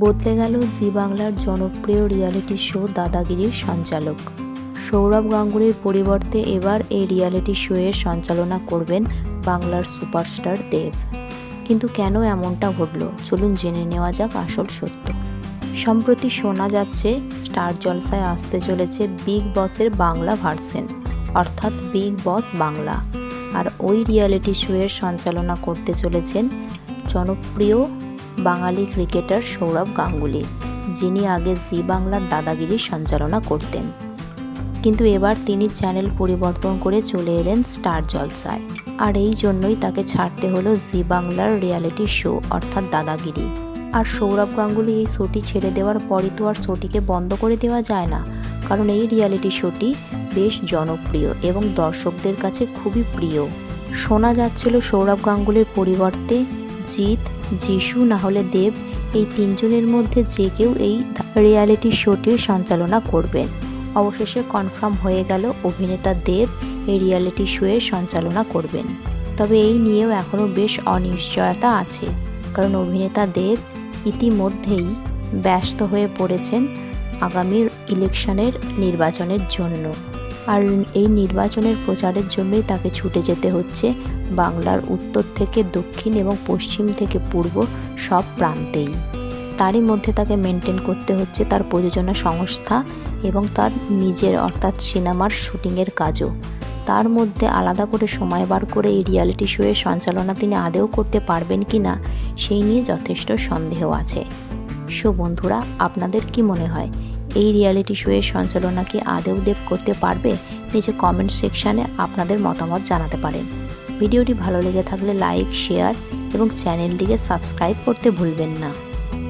বদলে গেল জি বাংলার জনপ্রিয় রিয়েলিটি শো দাদাগিরির সঞ্চালক। সৌরভ গাঙ্গুলির পরিবর্তে এবার এই রিয়েলিটি শো এর সঞ্চালনা করবেন বাংলার সুপারস্টার দেব। কিন্তু কেন এমনটা ঘটল, চলুন জেনে নেওয়া যাক আসল সত্য। সম্প্রতি শোনা যাচ্ছে স্টার জলসায় আসতে চলেছে বিগ বসের বাংলা ভার্সন, অর্থাৎ বিগ বস বাংলা। আর ওই রিয়েলিটি শো এর সঞ্চালনা করতে চলেছেন জনপ্রিয় বাঙালি ক্রিকেটার সৌরভ গাঙ্গুলি, যিনি আগে জি বাংলার দাদাগিরির সঞ্চালনা করতেন। কিন্তু এবার তিনি চ্যানেল পরিবর্তন করে চলে এলেন স্টার জলসায়। আর এই জন্যই তাকে ছাড়তে হলো জি বাংলার রিয়েলিটি শো অর্থাৎ দাদাগিরি। আর সৌরভ গাঙ্গুলি এই শোটি ছেড়ে দেওয়ার পরই তো আর শোটিকে বন্ধ করে দেওয়া যায় না, কারণ এই রিয়েলিটি শোটি বেশ জনপ্রিয় এবং দর্শকদের কাছে খুবই প্রিয়। শোনা যাচ্ছিল সৌরভ গাঙ্গুলির পরিবর্তে জিৎ, যিশু না হলে দেব, এই তিনজনের মধ্যে যে কেউ এই রিয়েলিটি শোটির সঞ্চালনা করবেন। অবশেষে কনফার্ম হয়ে গেল অভিনেতা দেব এই রিয়েলিটি শো এর সঞ্চালনা করবেন। তবে এই নিয়েও এখনও বেশ অনিশ্চয়তা আছে, কারণ অভিনেতা দেব ইতিমধ্যেই ব্যস্ত হয়ে পড়েছেন আগামী ইলেকশনের নির্বাচনের জন্য। আর এই নির্বাচনের প্রচারের জন্যই তাকে ছুটে যেতে হচ্ছে বাংলার উত্তর থেকে দক্ষিণ এবং পশ্চিম থেকে পূর্ব সব প্রান্তেই। তারই মধ্যে তাকে মেনটেন করতে হচ্ছে তার প্রযোজনা সংস্থা এবং তার নিজের অর্থাৎ সিনেমার শুটিংয়ের কাজও। তার মধ্যে আলাদা করে সময় বার করে এই রিয়েলিটি শো এর সঞ্চালনা তিনি আদৌ করতে পারবেন কি না, সেই নিয়ে যথেষ্ট সন্দেহ আছে। সো বন্ধুরা, আপনাদের কি মনে হয় এই রিয়েলিটি শো এর সঞ্চালনা কি আদৌ দেব করতে পারবে? নিচে কমেন্ট সেকশানে আপনাদের মতামত জানাতে পারেন। ভিডিওটি ভালো লেগে থাকলে লাইক, শেয়ার এবং চ্যানেলটিকে সাবস্ক্রাইব করতে ভুলবেন না।